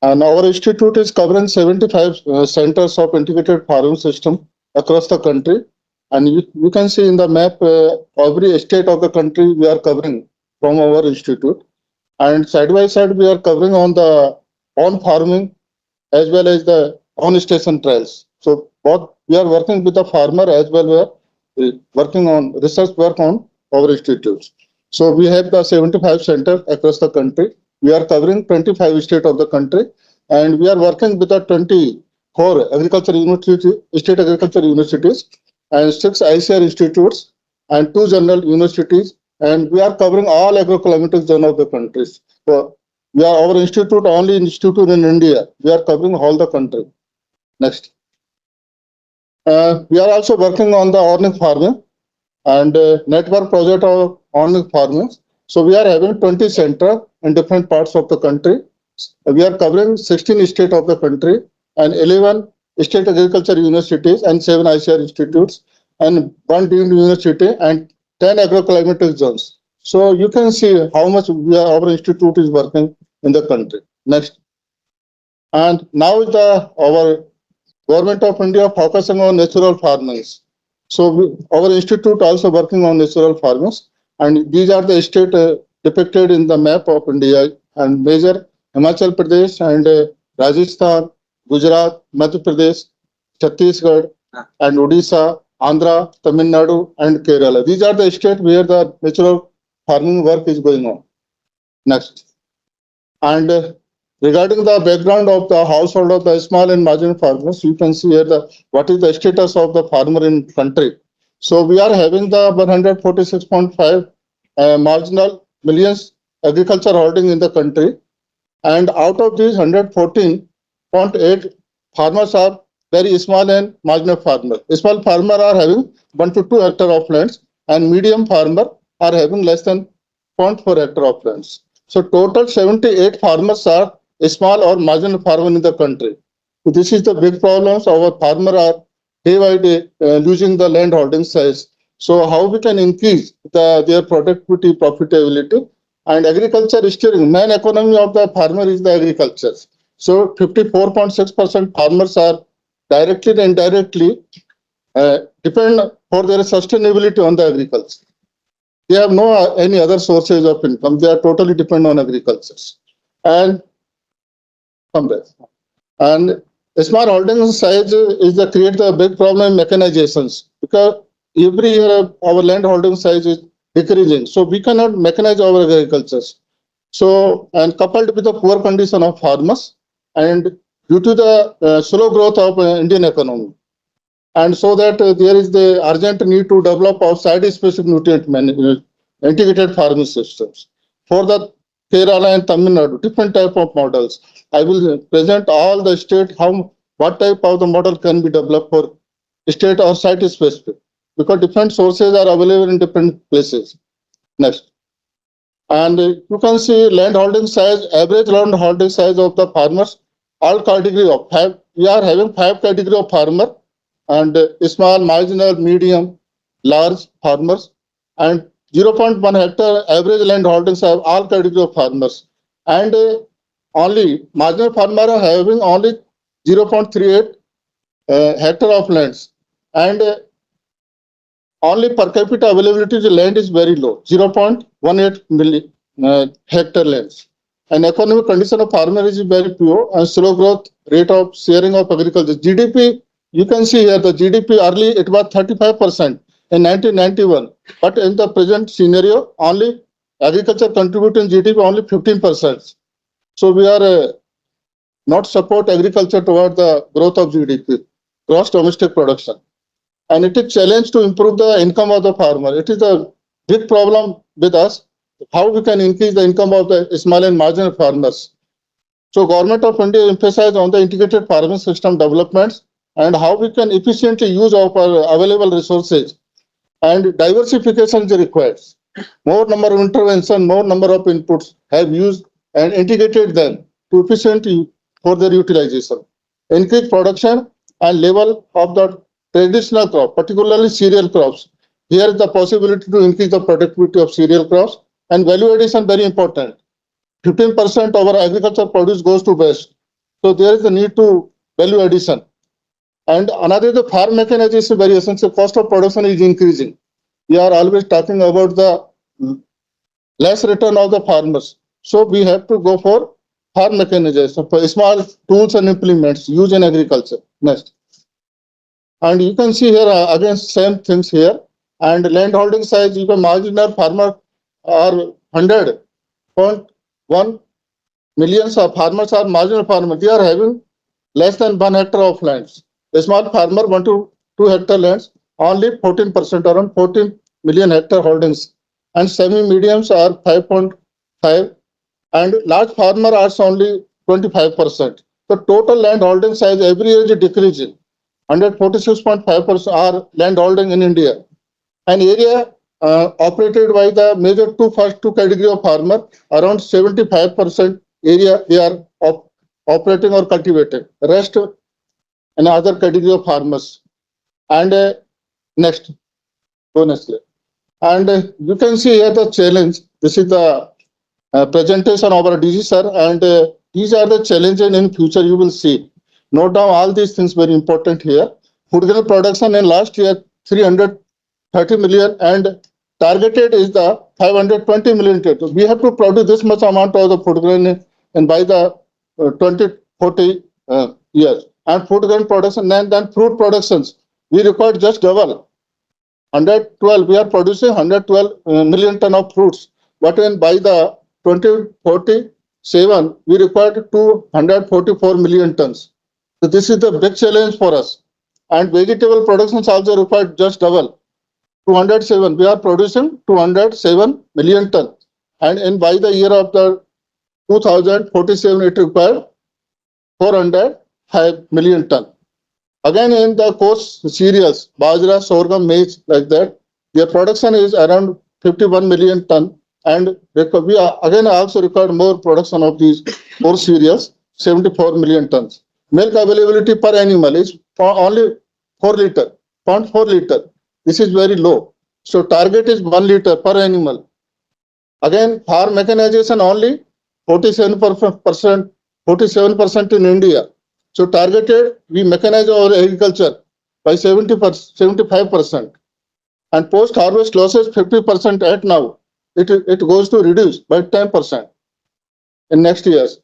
And our institute is covering 75 centers of integrated farming system across the country. And you can see in the map every state of the country we are covering from our institute. And side by side we are covering on the on farming as well as the on station trials. So both we are working with the farmer as well we are working on research work on our institutes. So we have the 75 centers across the country. We are covering 25 states of the country, and we are working with the 24 agriculture universities, state agriculture universities, and 6 ICR institutes and 2 general universities, and we are covering all agroclimatic zone of the countries. So we are our institute only institute in India. We are covering all the country. Next. We are also working on the organic farming and network project of organic farming. So we are having 20 centers in different parts of the country. We are covering 16 states of the country and 11 state agriculture universities and 7 ICR institutes and 1 deemed university and 10 agroclimatic zones. So you can see how much our institute is working in the country. Next. And now our Government of India focusing on natural farmers. So our institute also working on natural farmers, and these are the states depicted in the map of India, and major Himachal Pradesh and Rajasthan, Gujarat, Madhya Pradesh, Chhattisgarh, and Odisha, Andhra, Tamil Nadu, and Kerala. These are the states where the natural farming work is going on. Next. And regarding the background of the household of the small and marginal farmers, you can see here what is the status of the farmer in country. So we are having the 146.5 marginal millions agriculture holding in the country, and out of these 114.8 farmers are very small and marginal farmer. Small farmer are having 1 to 2 hectare of lands, and medium farmer are having less than 0.4 hectare of lands. So total 78 farmers are small or marginal farmer in the country. So this is the big problems. Our farmer are day by day losing the land holding size. So how we can increase their productivity, profitability, and agriculture steering. Main economy of the farmer is the agriculture. So 54.6% farmers are directly and indirectly depend for their sustainability on the agriculture. They have no any other sources of income. They are totally dependent on agriculture. And from there. And small holding size is the create the big problem in mechanizations, because every year our land holding size is decreasing. So we cannot mechanize our agriculture. So, and coupled with the poor condition of farmers and due to the slow growth of Indian economy. And so that there is the urgent need to develop our site-specific nutrient integrated farming systems. For the Kerala and Tamil Nadu, different type of models. I will present all the state what type of the model can be developed for state or site-specific, because different sources are available in different places. Next. And you can see land holding size, average land holding size of the farmers, all category of 5. We are having 5 category of farmer, and small, marginal, medium, large farmers, and 0.1 hectare average land holdings have all category of farmers. And only marginal farmer are having only 0.38 hectare of lands. And only per capita availability of the land is very low, 0.18 hectare lands. And economic condition of farmer is very poor and slow growth rate of sharing of agriculture. GDP, you can see here the GDP early it was 35% in 1991, but in the present scenario only agriculture contributing GDP only 15%. So we are not support agriculture toward the growth of GDP, gross domestic production. And it is challenge to improve the income of the farmer. It is a big problem with us, how we can increase the income of the small and marginal farmers. So Government of India emphasized on the integrated farming system developments and how we can efficiently use our available resources, and diversification is required. More number of intervention, more number of inputs have used and integrated them to efficiently for their utilization. Increase production and level of the traditional crop, particularly cereal crops. Here is the possibility to increase the productivity of cereal crops, and value addition very important. 15% of our agriculture produce goes to waste. So there is a need to value addition. And another, the farm mechanization is very essential. Cost of production is increasing. We are always talking about the less return of the farmers. So we have to go for farm mechanization, for small tools and implements used in agriculture. Next. And you can see here again same things here. And land holding size, if a marginal farmer are 100.1 millions of farmers are marginal farmers. They are having less than 1 hectare of lands. A small farmer 1 to 2 hectare lands, only 14%, around 14 million hectare holdings. And semi-mediums are 5.5, and large farmer are only 25%. The total land holding size every year is decreasing. 146.5% are land holding in India. An area operated by the major first two category of farmer, around 75% area they are operating or cultivating. Rest another category of farmers. And next, go next. And you can see here the challenge. This is the presentation of our DG sir, and these are the challenges in future you will see. Note down all these things very important here. Food grain production in last year 330 million, and targeted is the 520 million. We have to produce this much amount of the food grain and by the 2040 years. And food grain production, and then fruit productions, we record just double. 112, we are producing 112 million ton of fruits, but when by the 2047, we require 244 million tons. So this is the big challenge for us. And vegetable productions also required just double. 207, we are producing 207 million tons. And in by the year of the 2047, it required 405 million tons. Again, in the coarse cereals, bajra, sorghum, maize, like that, their production is around 51 million ton, and we are again also record more production of these coarse cereals, 74 million tons. Milk availability per animal is only 4 liter, 0.4 liter. This is very low. So target is 1 liter per animal. Again, farm mechanization only 47%, 47% in India. So targeted, we mechanize our agriculture by 75%. And post-harvest losses 50% at now. It goes to reduce by 10% in next years.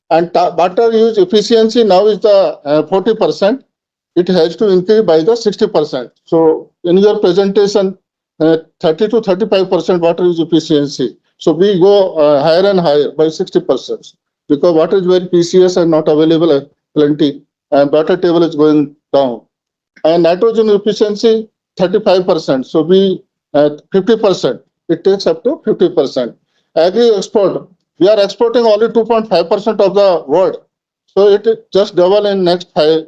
And butter use efficiency now is the 40%. It has to increase by the 60%. So in your presentation, 30 to 35% water use efficiency. So we go higher and higher by 60% because water is very precious and not available plenty, and water table is going down. And nitrogen efficiency 35%. So we 50%. It takes up to 50%. Agri export, we are exporting only 2.5% of the world. So it just double in next by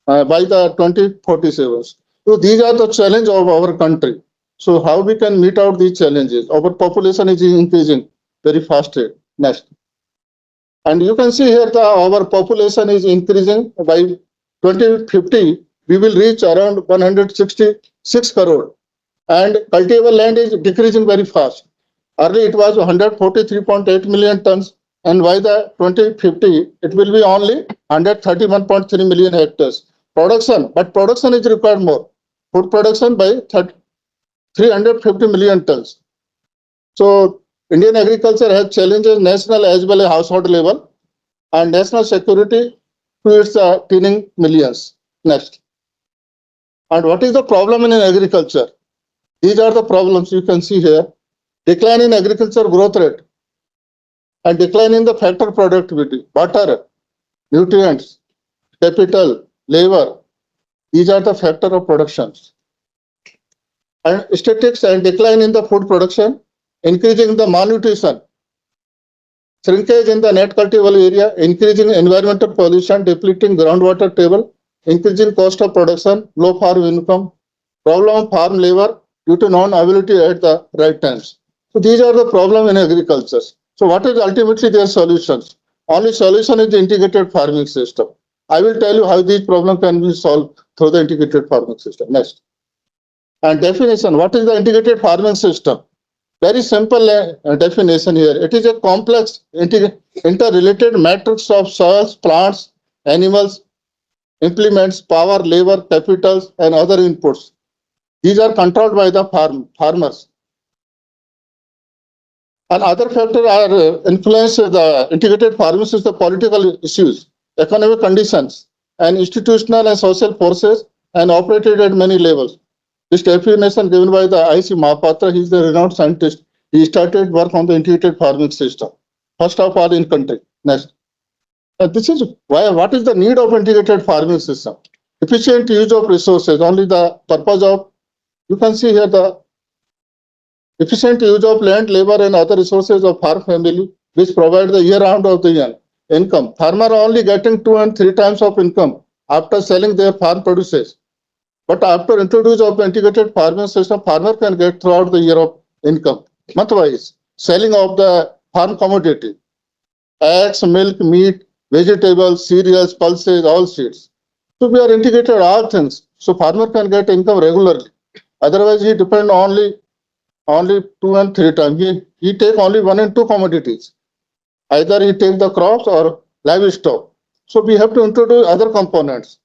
the 2047. So these are the challenge of our country. So how we can meet out these challenges? Our population is increasing very fast rate. Next. And you can see here our population is increasing by 2050. We will reach around 166 crore. And cultivable land is decreasing very fast. Earlier it was 143.8 million tons, and by the 2050 it will be only 131.3 million hectares. Production, but production is required more. Food production by 350 million tons. So Indian agriculture has challenges national as well as household level, and national security to its teeming millions. Next. And what is the problem in agriculture? These are the problems you can see here. Decline in agriculture growth rate and decline in the factor productivity, water, nutrients, capital, labor. These are the factor of productions. And statistics and decline in the food production, increasing the malnutrition, shrinkage in the net cultivable area, increasing environmental pollution, depleting groundwater table, increasing cost of production, low farm income, problem of farm labor due to non-availability at the right times. So these are the problem in agriculture. So what is ultimately their solutions? Only solution is the integrated farming system. I will tell you how these problems can be solved through the integrated farming system. Next. And definition, what is the integrated farming system? Very simple definition here. It is a complex interrelated matrix of soils, plants, animals, implements, power, labor, capitals, and other inputs. These are controlled by the farmers. And other factors are influence the integrated farming system, political issues, economic conditions, and institutional and social forces, and operated at many levels. This definition given by the I.C. Mahapatra, he is the renowned scientist. He started work on the integrated farming system. First of all in country. Next. This is why what is the need of integrated farming system? Efficient use of resources, only the purpose of, you can see here the efficient use of land, labor, and other resources of farm family, which provide the year-round of the year income. Farmer are only getting 2 and 3 times of income after selling their farm produces. But after introduce of the integrated farming system, farmer can get throughout the year of income, month-wise, selling of the farm commodity, eggs, milk, meat, vegetables, cereals, pulses, all seeds. So we are integrated all things. So farmer can get income regularly. Otherwise, he depend only 2 and 3 times. He take only 1 and 2 commodities. Either he take the crops or livestock. So we have to introduce other components.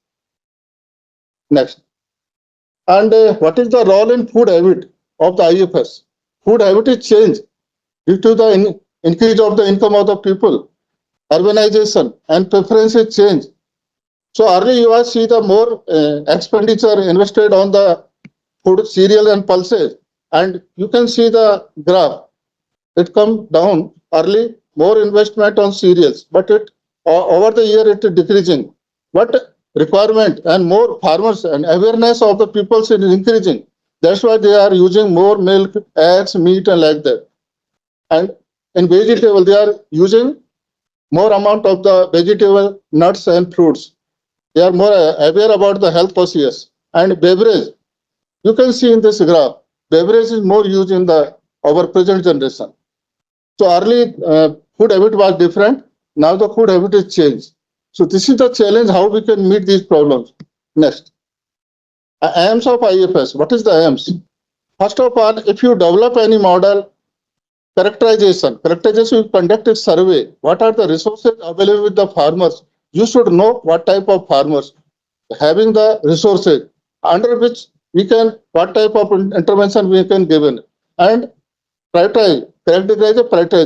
Next. And what is the role in food habit of the IFS? Food habit is changed due to the increase of the income of the people, urbanization, and preferences change. So earlier you will see the more expenditure invested on the food, cereal, and pulses, and you can see the graph. It come down early, more investment on cereals, but over the year it is decreasing. But requirement and more farmers and awareness of the people is increasing. That's why they are using more milk, eggs, meat, and like that. And in vegetable, they are using more amount of the vegetable, nuts, and fruits. They are more aware about the health conscious. And beverage, you can see in this graph, beverage is more used in the our present generation. So early food habit was different. Now the food habit is changed. So this is the challenge how we can meet these problems. Next, aims of IFS. What is the aims? First of all, if you develop any model, characterization, you conduct a survey. What are the resources available with the farmers? You should know what type of farmers having the resources under which we can, what type of intervention we can give in. And prioritize.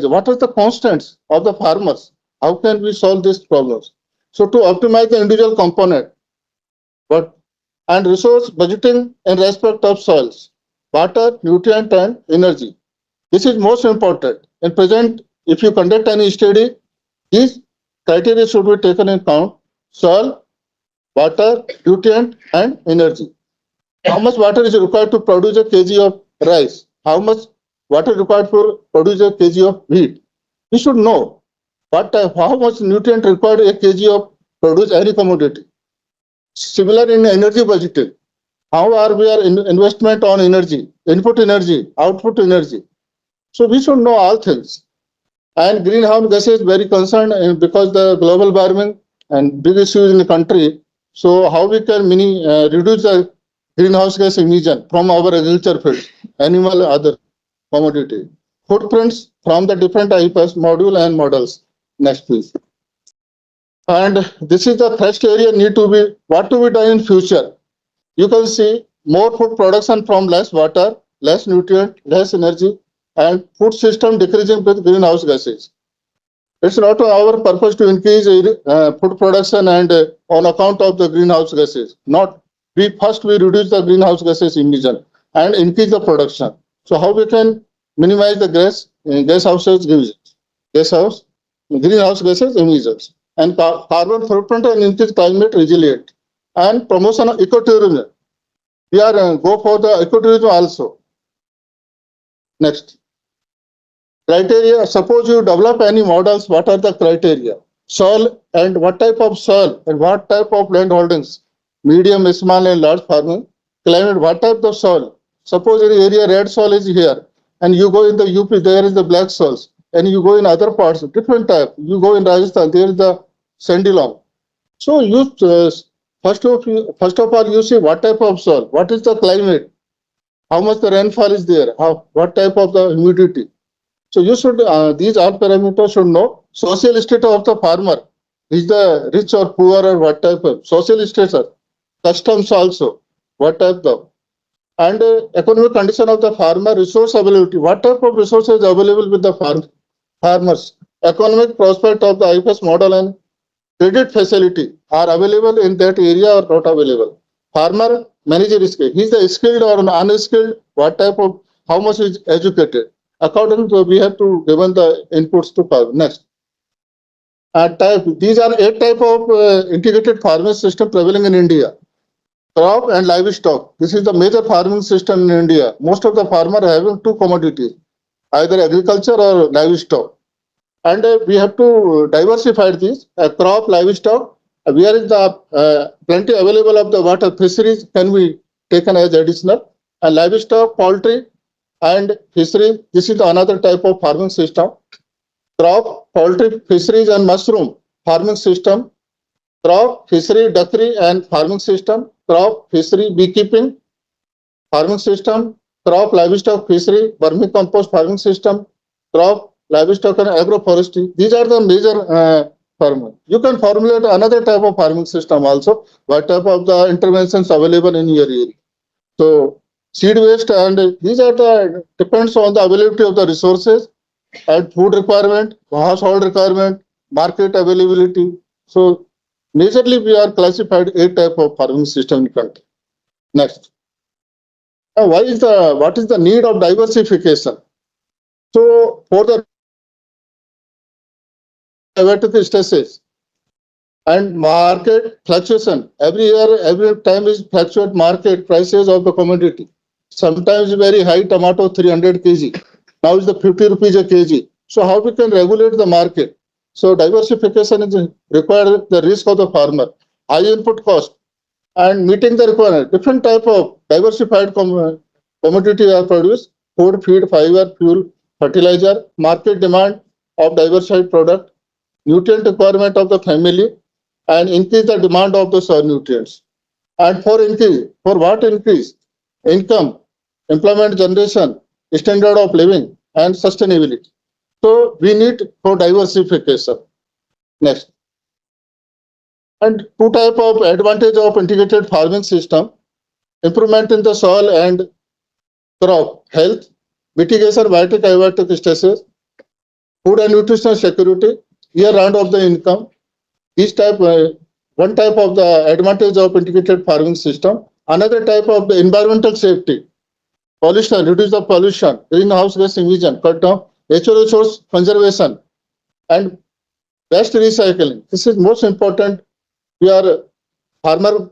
What are the constants of the farmers? How can we solve these problems? So to optimize the individual component, but and resource budgeting in respect of soils, water, nutrient, and energy. This is most important. In present, if you conduct any study, these criteria should be taken in account: soil, water, nutrient, and energy. How much water is required to produce a kg of rice? How much water required for produce a kg of wheat? We should know how much nutrient required a kg of produce any commodity. Similar in energy budgeting. How are we are investment on energy, input energy, output energy. So we should know all things. And greenhouse gases very concerned because the global warming and big issues in the country. So how we can reduce the greenhouse gas emission from our agriculture field, animal, other commodity. Footprints from the different IPS module and models. Next, please. And this is the first area need to be what to be done in future. You can see more food production from less water, less nutrient, less energy, and food system decreasing with greenhouse gases. It's not our purpose to increase food production and on account of the greenhouse gases. Not we reduce the greenhouse gases emission and increase the production. So how we can minimize the gas house greenhouse gases emissions and carbon footprint and increase climate resilient and promotion of ecotourism. We are go for the ecotourism also. Next. Criteria, suppose you develop any models, what are the criteria? Soil and what type of soil and what type of land holdings? Medium, small and large farming. Climate, what type of soil? Suppose in area red soil is here and you go in the UP, there is the black soils. And you go in other parts, different type. You go in Rajasthan, there is the sandy loam. So you first of all you see what type of soil, what is the climate, how much the rainfall is there, what type of the humidity. So you should, these all parameters should know. Social status of the farmer, is the rich or poor or what type of social status, customs also, what type of, and economic condition of the farmer, resource availability, what type of resources available with the farmers, economic prospect of the IFS model and credit facility are available in that area or not available. Farmer manager risk. He is the skilled or unskilled, what type of, how much is educated. According to, we have to given the inputs to farmer. Next. These are 8 type of integrated farming system prevailing in India. Crop and livestock. This is the major farming system in India. Most of the farmer are having two commodities, either agriculture or livestock. And we have to diversify this crop, livestock. Where is the plenty available of the water fisheries can be taken as additional, and livestock, poultry, and fisheries. This is another type of farming system. Crop, poultry, fisheries, and mushroom farming system. Crop, fishery, duckery, and farming system. Crop, fishery, beekeeping farming system. Crop, livestock, fishery, vermicompost farming system. Crop, livestock, and agroforestry. These are the major farming. You can formulate another type of farming system also. What type of the interventions available in your area? So seed waste, and these are the depends on the availability of the resources and food requirement, household requirement, market availability. So majorly we are classified 8 type of farming system in country. Next. Now, what is the need of diversification? So for the stresses and market fluctuation, every year, every time is fluctuate market prices of the commodity. Sometimes very high tomato 300 kg. Now is the 50 rupees a kg. So how we can regulate the market? So diversification is required the risk of the farmer, high input cost, and meeting the requirement. Different type of diversified commodity are produced: food, feed, fiber, fuel, fertilizer, market demand of diversified product, nutrient requirement of the family, and increase the demand of the soil nutrients. And for increase, for what increase? Income, employment generation, standard of living, and sustainability. So we need for diversification. Next. And two type of advantage of integrated farming system: improvement in the soil and crop health, mitigation biotic abiotic stresses, food and nutritional security, year round of the income. This type, one type of the advantage of integrated farming system. Another type of the environmental safety, pollution, reduce the pollution, greenhouse gas emission, cut down natural resource conservation, and best recycling. This is most important. We are farmer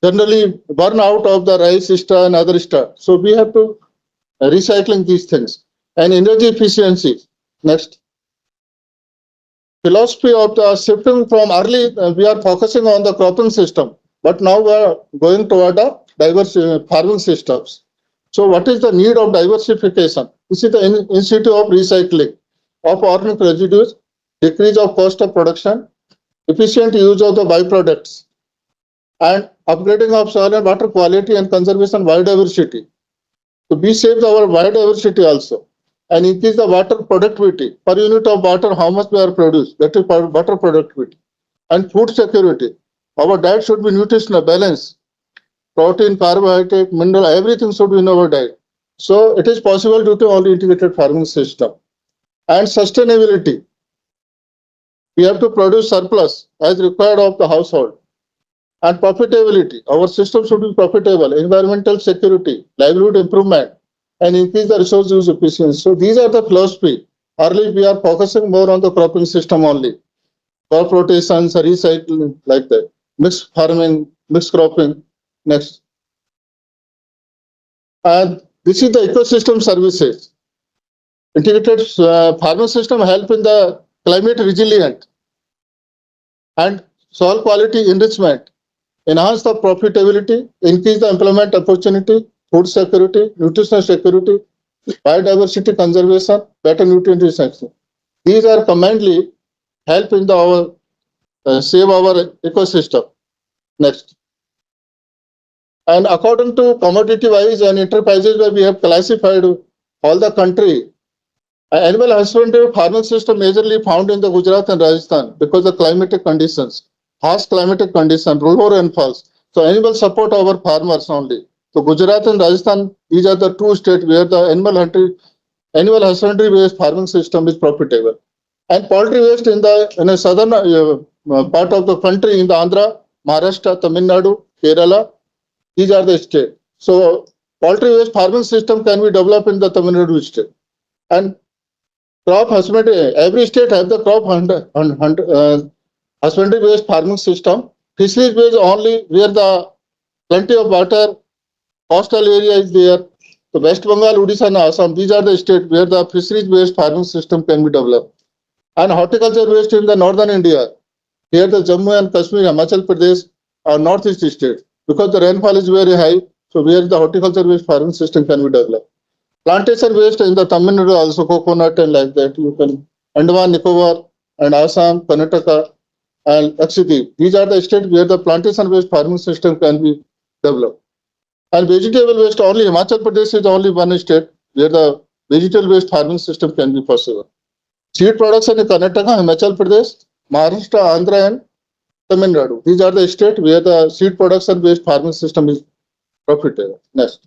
generally burn out of the rice straw and other straw. So we have to recycling these things. And energy efficiency. Next. Philosophy of the shifting from early, we are focusing on the cropping system, but now we are going toward the diverse farming systems. So what is the need of diversification? This is the institute of recycling of organic residues, decrease of cost of production, efficient use of the byproducts, and upgrading of soil and water quality and conservation biodiversity. So we save our biodiversity also and increase the water productivity per unit of water, how much we are produced, that is water productivity. And food security. Our diet should be nutritional, balance, protein, carbohydrate, mineral, everything should be in our diet. So it is possible due to all integrated farming system. And sustainability. We have to produce surplus as required of the household. And profitability. Our system should be profitable. Environmental security, livelihood improvement, and increase the resource use efficiency. So these are the philosophy. Early we are focusing more on the cropping system only. Crop rotations, recycling, like that. Mixed farming, mixed cropping. Next. And this is the ecosystem services. Integrated farming system help in the climate resilient and soil quality enrichment, enhance the profitability, increase the employment opportunity, food security, nutritional security, biodiversity conservation, better nutrient recycling. These are commonly help in the our save our ecosystem. Next. And according to commodity wise and enterprises where we have classified all the country, animal husbandry farming system majorly found in the Gujarat and Rajasthan because of climatic conditions, harsh climatic conditions, low rainfalls. So animal support our farmers only. So Gujarat and Rajasthan, these are the two states where the animal husbandry based farming system is profitable. And poultry waste in a southern part of the country in the Andhra, Maharashtra, Tamil Nadu, Kerala, these are the states. So poultry waste farming system can be developed in the Tamil Nadu state. And crop husbandry, every state have the husbandry based farming system. Fisheries based only where the plenty of water, coastal area is there. So West Bengal, Odisha and Assam, these are the states where the fisheries based farming system can be developed. And horticulture based in the northern India, here the Jammu and Kashmir, Himachal Pradesh are northeast states because the rainfall is very high. So where the horticulture based farming system can be developed. Plantation based in the Tamil Nadu also coconut and like that. You can Andaman, Nicobar and Assam, Karnataka and Lakshadweep. These are the states where the plantation based farming system can be developed. And vegetable based only Himachal Pradesh is only one state where the vegetable based farming system can be possible. Seed production in Karnataka, Himachal Pradesh, Maharashtra, Andhra and Tamil Nadu. These are the states where the seed production based farming system is profitable. Next.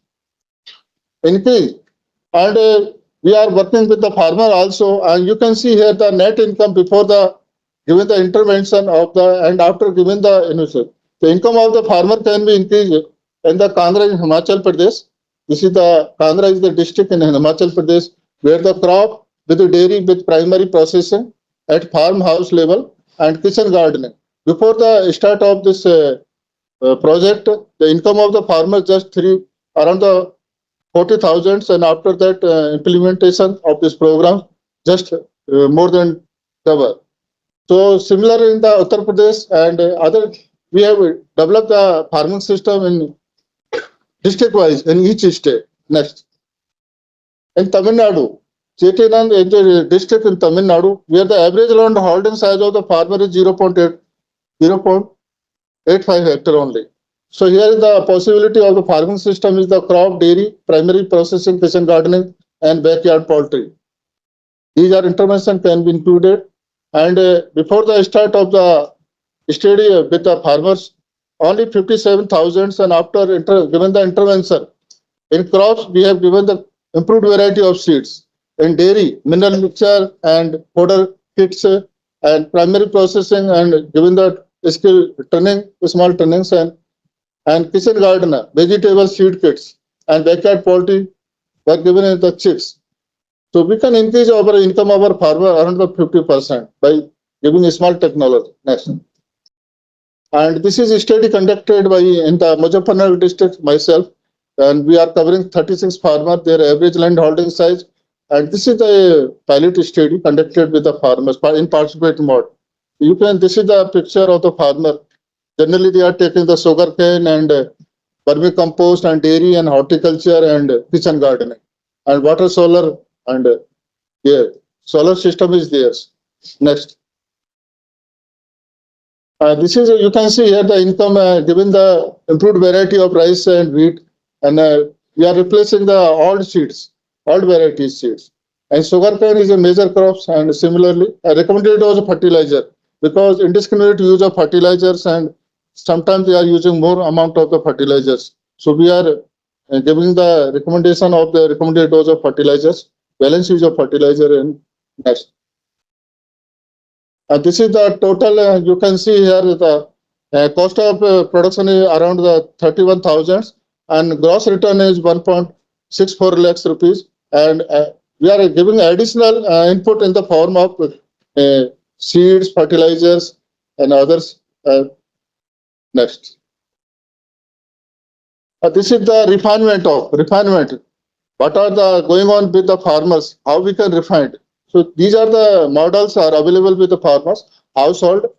Increase. And we are working with the farmer also. And you can see here the net income before the given the intervention of the and after given the investment. The income of the farmer can be increased in the Kangra in Himachal Pradesh. This is the Kangra is the district in Himachal Pradesh where the crop with the dairy with primary processing at farmhouse level and kitchen gardening. Before the start of this project, the income of the farmer just around the 40,000 and after that implementation of this program just more than double. So similar in the Uttar Pradesh and other, we have developed the farming system in district wise in each state. Next. In Tamil Nadu, Chettinand is the district in Tamil Nadu where the average land holding size of the farmer is 0.85 hectare only. So here is the possibility of the farming system is the crop, dairy, primary processing, kitchen gardening, and backyard poultry. These are intervention can be included. And before the start of the study with the farmers, only 57,000 and after given the intervention. In crops, we have given the improved variety of seeds. In dairy, mineral mixture and fodder kits and primary processing and given the skill training, small trainings and kitchen gardener, vegetable seed kits and backyard poultry were given in the chicks. So we can increase our income of our farmer around the 50% by giving a small technology. Next. And this is a study conducted by in the Muzaffarnagar district myself, and we are covering 36 farmers, their average land holding size. And this is the pilot study conducted with the farmers in participate mode. You can, this is the picture of the farmer. Generally, they are taking the sugar cane and vermicompost and dairy and horticulture and kitchen gardening and water solar and yeah, solar system is theirs. Next. This is you can see here the income given the improved variety of rice and wheat, and we are replacing the old seeds, old variety seeds. And sugarcane is a major crops, and similarly, I recommended it as a fertilizer because indiscriminate use of fertilizers and sometimes they are using more amount of the fertilizers. So we are giving the recommendation of the recommended dose of fertilizers, balance use of fertilizer and next. This is the total, you can see here the cost of production is around the 31,000 and gross return is 1.64 lakhs rupees. And we are giving additional input in the form of seeds, fertilizers and others. Next. This is the refinement. What are the going on with the farmers? How we can refine? So these are the models are available with the farmers. Household.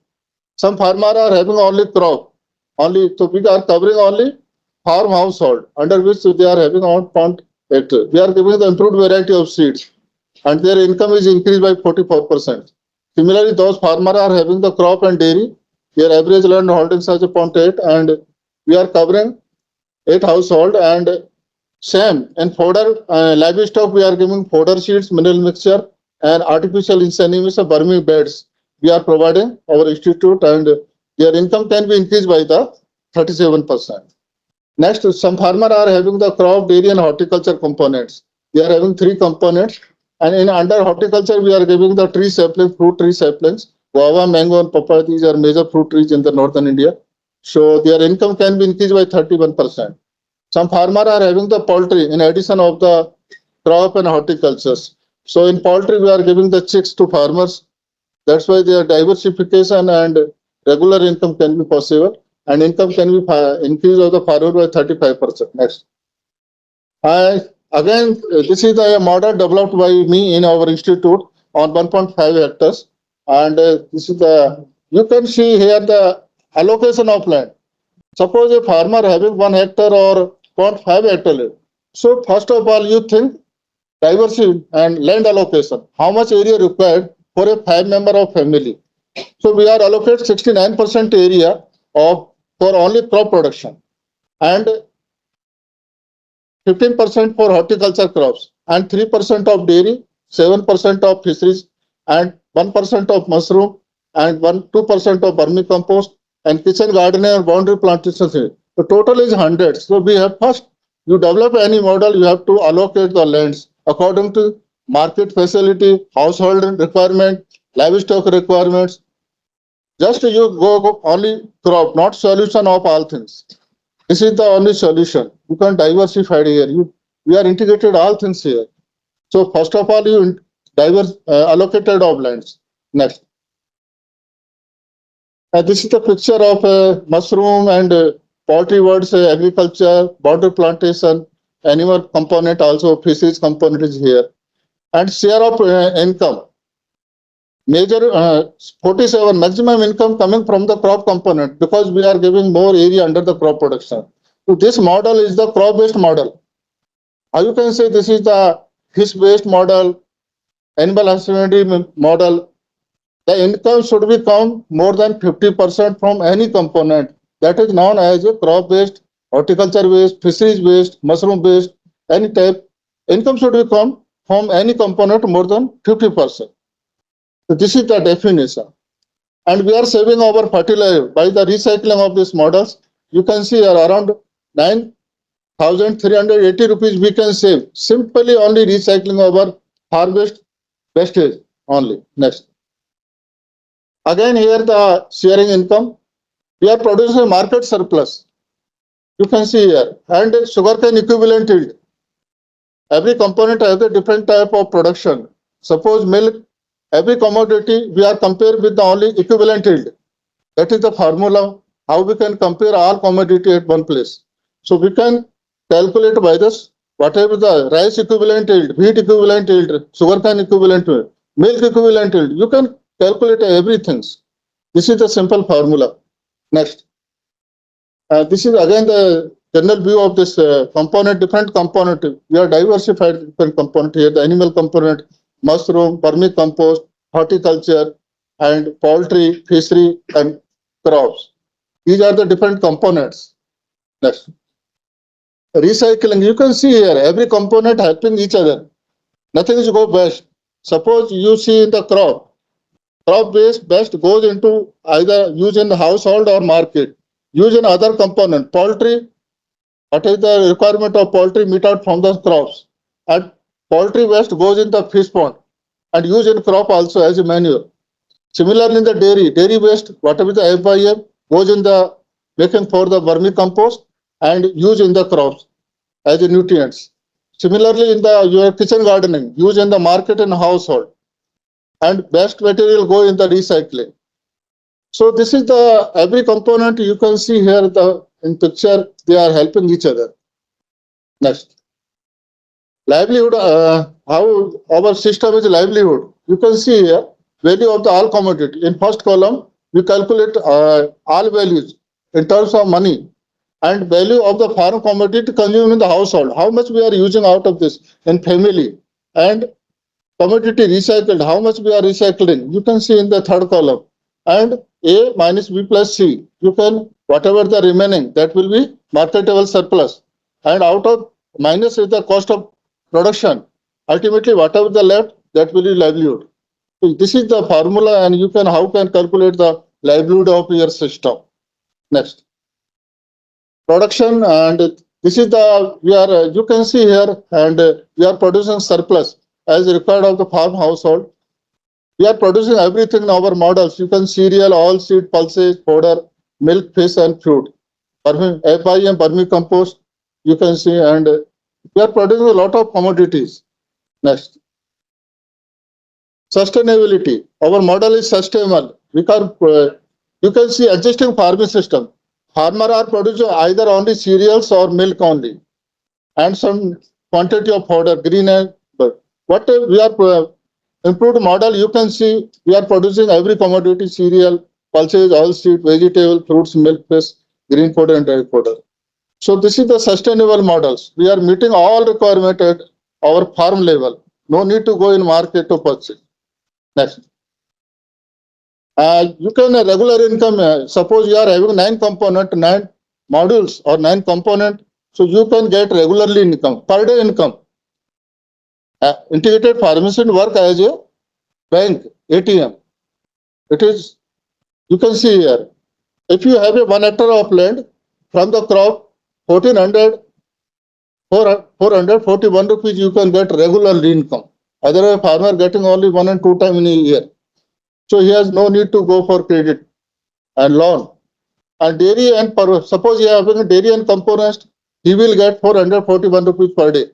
Some farmers are having only crop. Only so we are covering only farm household under which they are having 1.8. We are giving the improved variety of seeds, and their income is increased by 44%. Similarly, those farmers are having the crop and dairy. Their average land holding size is 0.8, and we are covering 8 household, and same in fodder, livestock we are giving fodder sheets, mineral mixture, and artificial insemination, vermi beds. We are providing our institute, and their income can be increased by the 37%. Next, some farmers are having the crop, dairy, and horticulture components. They are having three components. And in under horticulture, we are giving the tree saplings, fruit tree saplings. Guava, mango, and papaya, these are major fruit trees in the northern India. So their income can be increased by 31%. Some farmers are having the poultry in addition of the crop and horticultures. So in poultry, we are giving the chicks to farmers. That's why their diversification and regular income can be possible, and income can be increased of the farmer by 35%. Next. Again, this is a model developed by me in our institute on 1.5 hectares. And this is the, you can see here the allocation of land. Suppose a farmer having 1 hectare or 0.5 hectare land. So first of all, you think diversity and land allocation. How much area required for a 5-member of family? So we are allocate 69% area of for only crop production, and 15% for horticulture crops, and 3% of dairy, 7% of fisheries, and 1% of mushroom, and 2% of vermicompost, and kitchen gardening and boundary plantations. The total is hundreds. So we have first, you develop any model, you have to allocate the lands according to market facility, household requirement, livestock requirements. Just you go only crop, not solution of all things. This is the only solution. You can diversify here. We are integrated all things here. So first of all, you diverse allocated of lands. Next, this is the picture of mushroom and poultry words, agriculture, border plantation, animal component, also fisheries component is here, and share of income. Major 47 maximum income coming from the crop component, because we are giving more area under the crop production. So this model is the crop based model. Or you can say this is the fish based model, animal husbandry model. The income should be come more than 50% from any component, that is known as a crop based, horticulture based, fisheries based, mushroom based, any type. Income should be come from any component more than 50%. So this is the definition. And we are saving our fertilizer by the recycling of these models. You can see around 9,380 rupees we can save simply only recycling our harvest wastage only. Next. Again here the sharing income. We are producing market surplus. You can see here. And sugarcane equivalent yield. Every component has a different type of production. Suppose milk, every commodity we are compared with the only equivalent yield. That is the formula how we can compare all commodity at one place. So we can calculate by this whatever the rice equivalent yield, wheat equivalent yield, sugarcane equivalent yield, milk equivalent yield. You can calculate everything. This is the simple formula. Next. This is again the general view of this component, different component. We are diversified different component here. The animal component, mushroom, vermicompost, horticulture, and poultry, fishery, and crops. These are the different components. Next. Recycling. You can see here every component helping each other. Nothing is go best. Suppose you see in the crop waste best goes into either use in the household or market. Use in other component. Poultry, what is the requirement of poultry meet out from the crops? And poultry waste goes in the fish pond and use in crop also as a manure. Similarly, in the dairy waste, whatever the FIM goes in the making for the vermicompost and use in the crops as a nutrients. Similarly, in the your kitchen gardening, use in the market and household, and best material go in the recycling. So this is the every component you can see here the in picture they are helping each other. Next, livelihood. How our system is livelihood. You can see here value of the all commodity. In first column, we calculate all values in terms of money and value of the farm commodity consumed in the household. How much we are using out of this in family, and commodity recycled. How much we are recycling? You can see in the third column. And A minus B plus C. You can whatever the remaining, that will be marketable surplus. And out of minus is the cost of production. Ultimately, whatever the left, that will be livelihood. So this is the formula, and you can how can calculate the livelihood of your system. Next, production, and this is the we are you can see here, and we are producing surplus as required of the farm household. We are producing everything in our models. You can cereal, oil seed, pulses, fodder, milk, fish, and fruit. FI and vermicompost, you can see, and we are producing a lot of commodities. Next, sustainability. Our model is sustainable because you can see existing farming system. Farmer are producing either only cereals or milk only, and some quantity of fodder, green and but what we are improved model. You can see we are producing every commodity: cereal, pulses, oilseed, vegetable, fruits, milk, fish, green fodder, and dry fodder. So this is the sustainable models. We are meeting all requirement at our farm level. No need to go in market to purchase. Next. You can regular income. Suppose you are having nine modules or nine component, so you can get regularly income per day income. Integrated pharmacy work as a bank ATM. It is you can see here. If you have a 1 hectare of land from the crop 1400 441 rupees, you can get regular income. Otherwise, farmer getting only 1 and 2 times in a year. So he has no need to go for credit and loan. And dairy and suppose he having a dairy and component, he will get 441 rupees per day.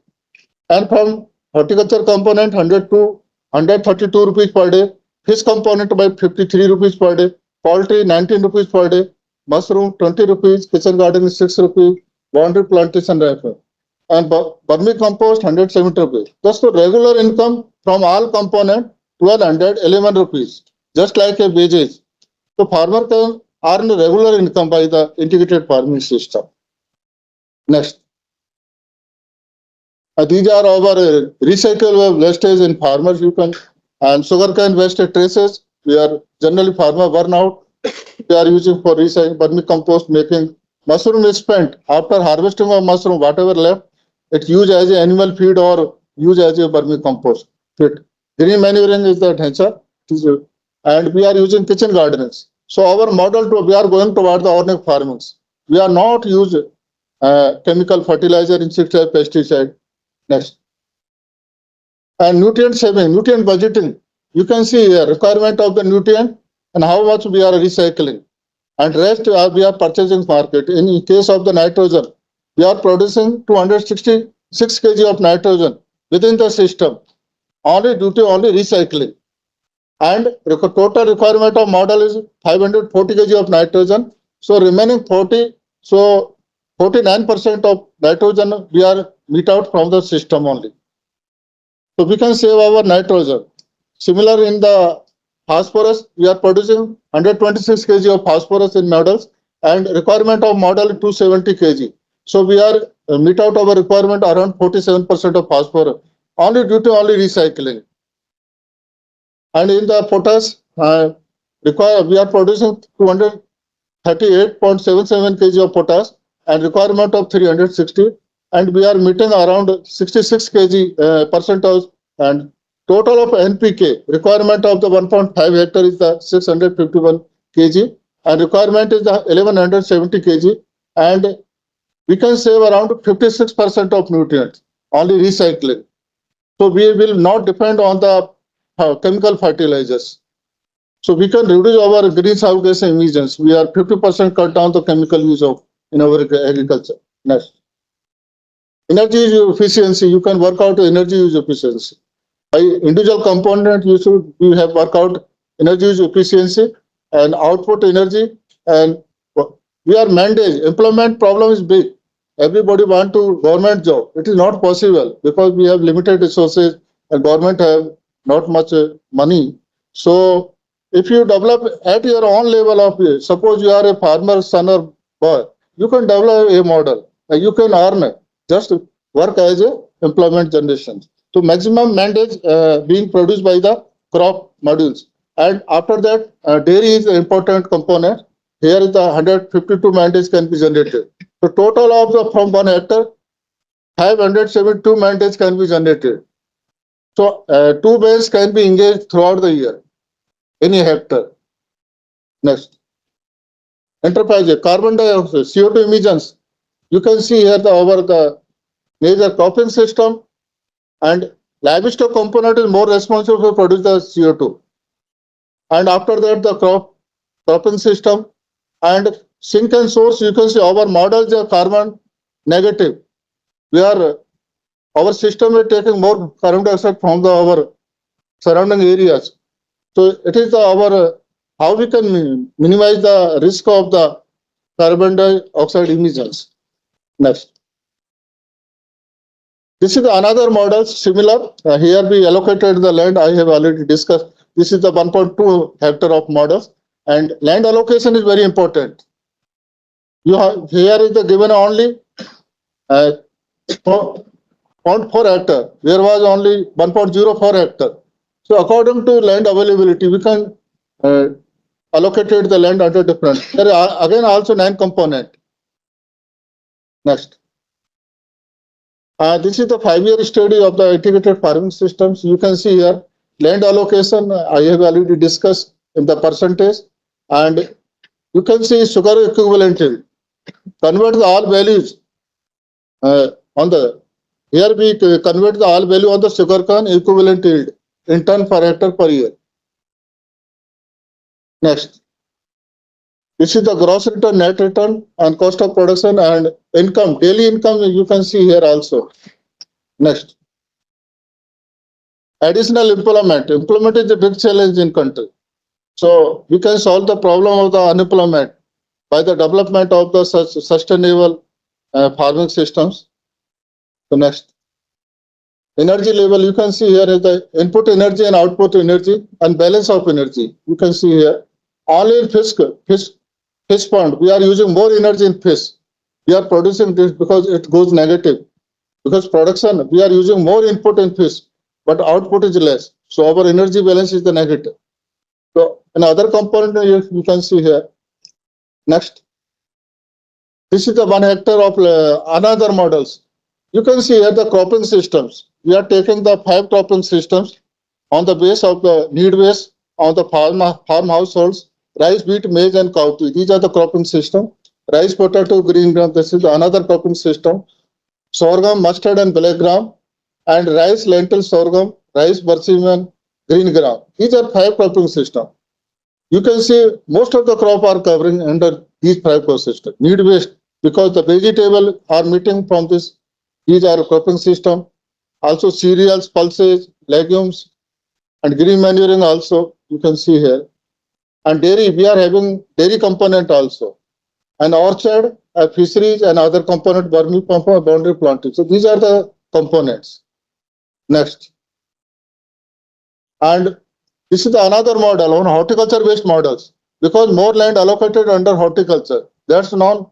And from horticulture component, 132 rupees per day. Fish component by 53 rupees per day. Poultry 19 rupees per day. Mushroom 20 rupees. Kitchen garden 6 rupees. Boundary plantation rifle. And vermicompost 170 rupees. Just the regular income from all component 1211 rupees. Just like a wages. So farmer can earn regular income by the integrated farming system. Next. These are our recyclable wastage in farmers. You can and sugarcane waste traces. We are generally farmer burnout. We are using for recycling vermicompost making. Mushroom is spent after harvesting of mushroom. Whatever left, it's used as a animal feed or used as a vermicompost feed. Green manuring is the answer. And we are using kitchen gardens. So our model to we are going toward the organic farmings. We are not use chemical fertilizer, insecticide, pesticide. Next. And nutrient saving, nutrient budgeting. You can see here requirement of the nutrient and how much we are recycling. And rest we are purchasing market. In case of the nitrogen, we are producing 266 kg of nitrogen within the system. Only due to only recycling. And total requirement of model is 540 kg of nitrogen. So remaining 40, so 49% of nitrogen we are meet out from the system only. So we can save our nitrogen. Similar in the phosphorus, we are producing 126 kg of phosphorus in models and requirement of model 270 kg. So we are meet out our requirement around 47% of phosphorus only due to only recycling. And in the potash, we are producing 238.77 kg of potash and requirement of 360, and we are meeting around 66 kg percent of and total of NPK requirement of the 1.5 hectare is the 651 kg and requirement is the 1170 kg, and we can save around 56% of nutrients only recycling. So we will not depend on the chemical fertilizers. So we can reduce our greenhouse gas emissions. We are 50% cut down the chemical use of in our agriculture. Next. Energy efficiency. You can work out energy use efficiency. By individual component, you have work out energy use efficiency and output energy. And we are mandated. Employment problem is big. Everybody want to government job. It is not possible because we have limited resources and government have not much money. So if you develop at your own level of, suppose you are a farmer son or boy, you can develop a model. You can earn just work as a employment generation. So maximum mandate being produced by the crop modules. And after that, dairy is an important component. here is the 152 man days can be generated. So total of the from 1 hectare, 572 man days can be generated. So 2 males can be engaged throughout the year, any hectare. Next, enterprise, carbon dioxide, CO2 emissions. You can see here over the major cropping system, and livestock component is more responsible for produce the CO2. And after that, the cropping system and sink and source. You can see our models are carbon negative. We are our system is taking more carbon dioxide from our surrounding areas. So it is our how we can minimize the risk of the carbon dioxide emissions. Next. This is another model similar. Here we allocated the land I have already discussed. This is the 1.2 hectare of models, and land allocation is very important. You have here is the given only 0.4 hectare. There was only 1.04 hectare. So according to land availability, we can allocate the land under different. There are again also 9 component. Next. This is the 5-year study of the integrated farming systems. You can see here land allocation. I have already discussed in the percentage, and you can see sugar equivalent yield. Convert the all values on the here we convert the all value on the sugar cane equivalent yield in ton per hectare per year. Next, this is the gross return, net return, and cost of production and income. Daily income you can see here also. Next, additional employment. Employment is a big challenge in country. So we can solve the problem of the unemployment by the development of the sustainable farming systems. So next, energy level you can see here is the input energy and output energy and balance of energy. You can see here only in fish pond we are using more energy in fish. We are producing this because it goes negative. Because production we are using more input in fish, but output is less. So our energy balance is the negative. So another component you can see here. Next, this is the 1 hectare of another models. You can see here the cropping systems. We are taking the 5 cropping systems on the base of the need base on the farm households, rice, wheat, maize, and cowpea. These are the cropping system. Rice, potato, green gram. This is another cropping system. Sorghum, mustard, and black gram, and rice, lentil, sorghum, rice, persimmon, green gram. These are 5 cropping systems. You can see most of the crop are covering under these 5 crop systems. Need based because the vegetable are meeting from this. These are cropping system. Also cereals, pulses, legumes, and green manuring also you can see here. And dairy, we are having dairy component also. And orchard, fisheries, and other component, vermicompost, boundary planting. So these are the components. Next. And this is another model on horticulture-based models because more land allocated under horticulture. That's known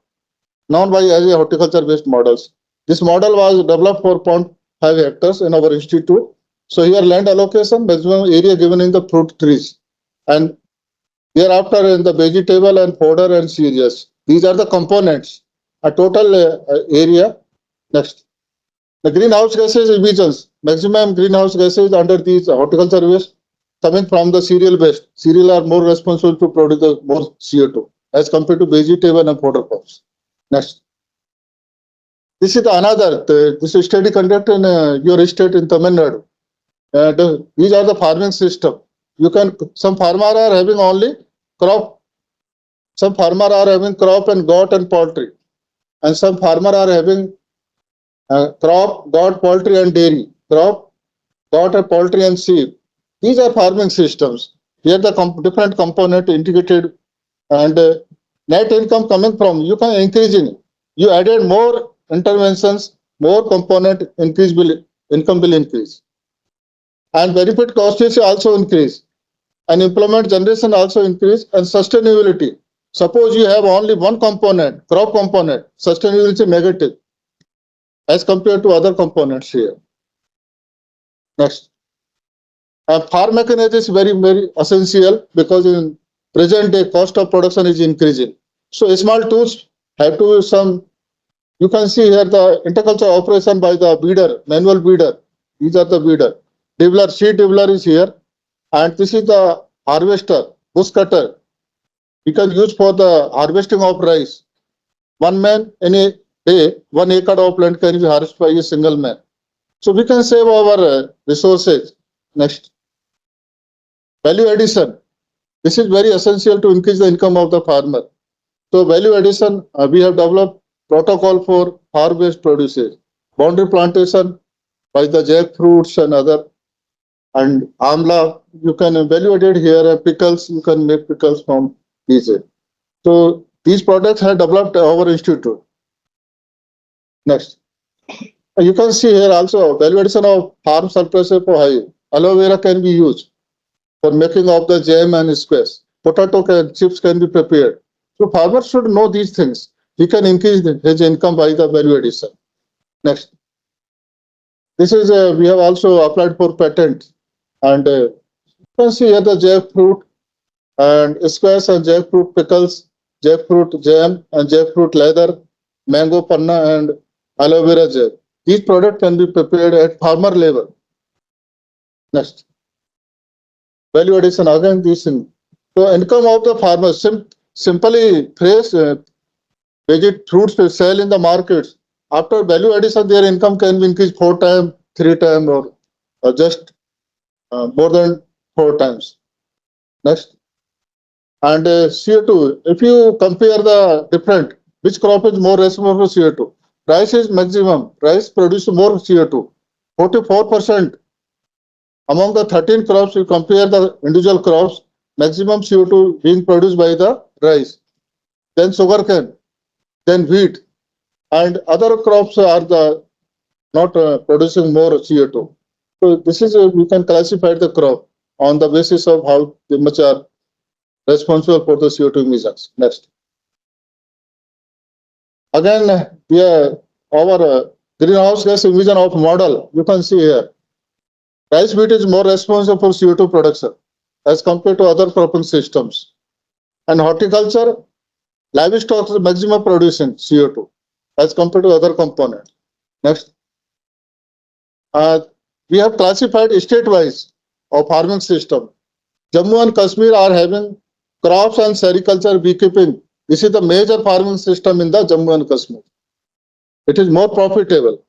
by as a horticulture-based models. This model was developed for 0.5 hectares in our institute. So here land allocation, maximum area given in the fruit trees, and thereafter in the vegetable and fodder and cereals. These are the components. A total area. Next. The greenhouse gases emissions. Maximum greenhouse gases under these horticulture waste coming from the cereal based. Cereal are more responsible to produce the more CO2 as compared to vegetable and fodder crops. Next. This is another. This is study conducted in your state in Tamil Nadu. These are the farming system. You can some farmer are having only crop. Some farmer are having crop and goat and poultry, and some farmer are having crop, goat, poultry, and dairy. Crop, goat, and poultry, and sheep. These are farming systems. Here the different component integrated and net income coming from you can increasing. You added more interventions, more component increase will income will increase, and benefit cost is also increase, and employment generation also increase, and sustainability. Suppose you have only one component, crop component, sustainability is negative as compared to other components here. Next. Farm mechanization is very essential because in present day cost of production is increasing. So small tools have to some. You can see here the interculture operation by the beater, manual beater. These are the beater. Dibbler, seed dibbler is here, and this is the harvester, bush cutter. We can use for the harvesting of rice. One man in a day, 1 acre of land can be harvested by a single man. So we can save our resources. Next, value addition. This is very essential to increase the income of the farmer. So value addition, we have developed protocol for farm-based produces, boundary plantation by the jackfruits and other, and amla. You can evaluate it here. Pickles, you can make pickles from these. So these products have developed our institute. Next, you can see here also value addition of farm surplus for high. Aloe vera can be used for making of the jam and squash. Chips can be prepared. So farmers should know these things. He can increase his income by the value addition. Next, this is we have also applied for patent, and you can see here the jackfruit and squash and jackfruit pickles, jackfruit jam and jackfruit leather, mango panna and aloe vera gel. These products can be prepared at farmer level. Next, value addition again this thing. So income of the farmers simply fresh fruits to sell in the markets. After value addition, their income can be increased 4 times, 3 times, or just more than 4 times. Next, and CO2. If you compare the different, which crop is more responsible for CO2? Rice is maximum. Rice produces more CO2. 44% among the 13 crops. You compare the individual crops, maximum CO2 being produced by the rice. Then sugarcane, then wheat, and other crops are the not producing more CO2. So this is we can classify the crop on the basis of how much are responsible for the CO2 emissions. Next, again we are our greenhouse gas emission of model. You can see here, rice wheat is more responsible for CO2 production as compared to other cropping systems. And horticulture, livestock is maximum producing CO2 as compared to other components. Next, we have classified state-wise of farming system. Jammu and Kashmir are having crops and sericulture, beekeeping. This is the major farming system in the Jammu and Kashmir. It is more profitable.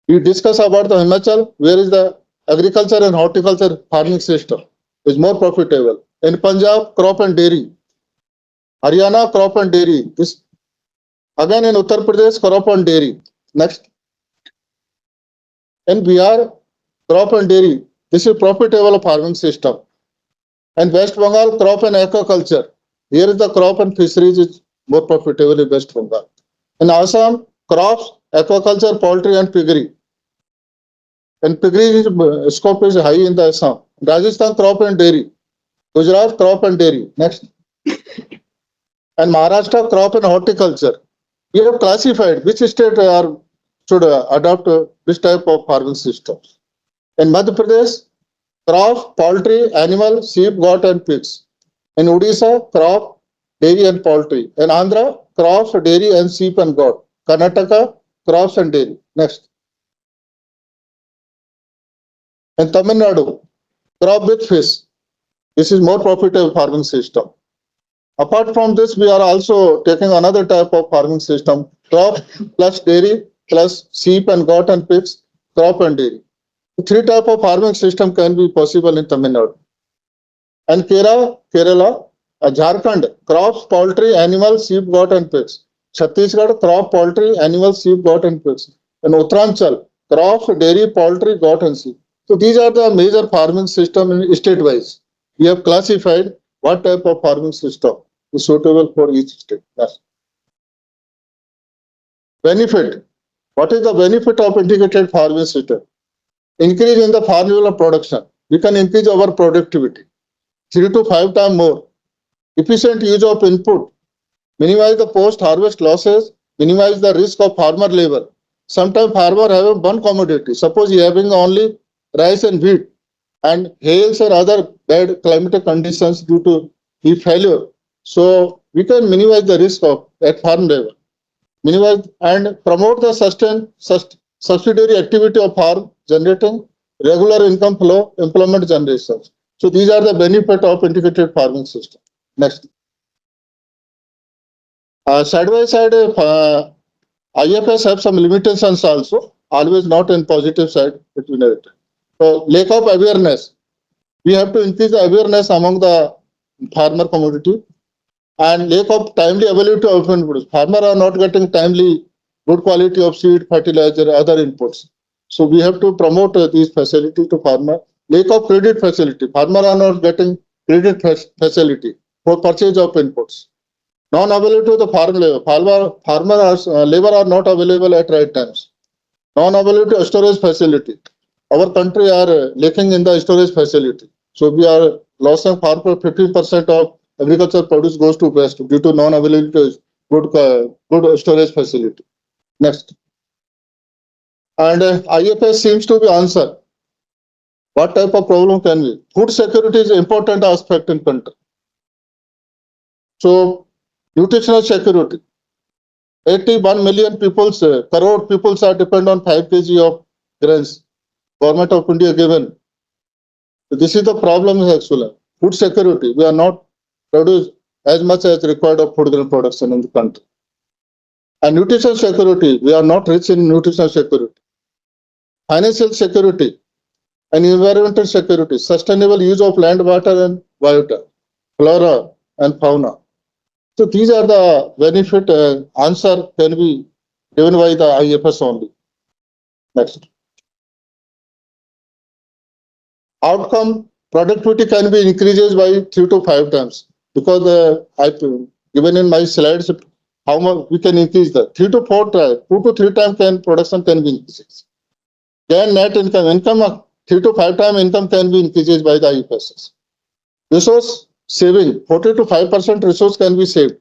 We discuss about the Himachal, where is the agriculture and horticulture farming system is more profitable. In Punjab, crop and dairy. Haryana, crop and dairy. This again in Uttar Pradesh, crop and dairy. Next, in Bihar, crop and dairy. This is profitable farming system. And West Bengal, crop and aquaculture. Here is the crop and fisheries is more profitable in West Bengal. In Assam, crops, aquaculture, poultry and piggery. And piggery scope is high in the Assam. Rajasthan, crop and dairy. Gujarat, crop and dairy. Next. And Maharashtra, crop and horticulture. We have classified which state should adopt this type of farming systems. In Madhya Pradesh, crop, poultry, animal, sheep, goat and pigs. In Odisha, crop, dairy and poultry. In Andhra, crops, dairy and sheep and goat. Karnataka, crops and dairy. Next. In Tamil Nadu, crop with fish. This is more profitable farming system. Apart from this, we are also taking another type of farming system, crop plus dairy plus sheep and goat and pigs, crop and dairy. Three type of farming system can be possible in Tamil Nadu. And Kerala, Jharkhand, crops, poultry, animals, sheep, goat and pigs. Chhattisgarh, crop, poultry, animals, sheep, goat and pigs. And Uttaranchal, crops, dairy, poultry, goat and sheep. So these are the major farming system in state-wise. We have classified what type of farming system is suitable for each state. Yes. Benefit. What is the benefit of integrated farming system? Increase in the farm production. We can increase our productivity 3 to 5 times more. Efficient use of input. Minimize the post-harvest losses. Minimize the risk of farmer labor. Sometimes farmer have one commodity. Suppose he having only rice and wheat, and hails or other bad climatic conditions due to if failure. So we can minimize the risk of at farm level, minimize and promote the subsidiary activity of farm, generating regular income flow, employment generation. So these are the benefit of integrated farming system. Next, side by side, IFS have some limitations also. Always not in positive side between it. So lack of awareness. We have to increase the awareness among the farmer community and lack of timely availability of inputs. Farmers are not getting timely good quality of seed, fertilizer, other inputs. So we have to promote these facility to farmer. Lack of credit facility. Farmers are not getting credit facility for purchase of inputs. Non-availability of the farm labor. Labor are not available at right times. Non-availability of storage facility. Our country are lacking in the storage facility. So we are losing far for 15% of agricultural produce goes to waste due to non-availability of good storage facility. Next. And IFS seems to be answer. What type of problem can be? Food security is an important aspect in country. So nutritional security. 81 million crore people are depend on 5 kg of grains. Government of India given. So this is the problem actually. Food security. We are not produce as much as required of food grain production in the country. And nutrition security. We are not rich in nutrition security. Financial security and environmental security. Sustainable use of land, water and biota, flora and fauna. So these are the benefit answer can be given by the IFS only. Next. Outcome productivity can be increases by 3 to 5 times because I've given in my slides how much we can increase that 3 to 4 times, 2 to 3 times production can be increased. Then net income 3 to 5 times income can be increased by the IFS. Resource saving 40 to 5% resource can be saved.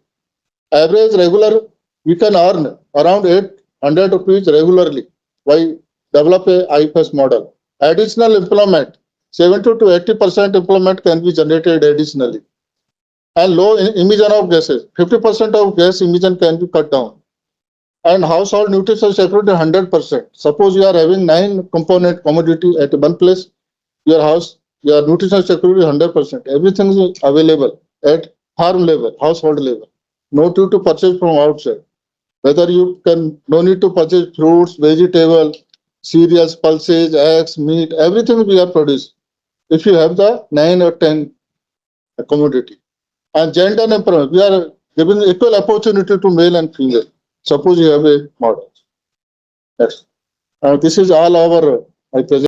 Average regular we can earn around 800 rupees regularly by develop a IFS model. Additional employment 70 to 80% employment can be generated additionally. And low emission of gases 50% of gas emission can be cut down. And household nutrition security 100%. Suppose you are having 9 component commodity at one place, your house, your nutrition security 100%. Everything is available at farm level, household level. No need to purchase from outside. Whether you can no need to purchase fruits, vegetables, cereals, pulses, eggs, meat, everything we are producing. If you have the 9 or 10 commodity. And gender empowerment, we are giving equal opportunity to male and female. Suppose you have a model. Next. This is all our I present.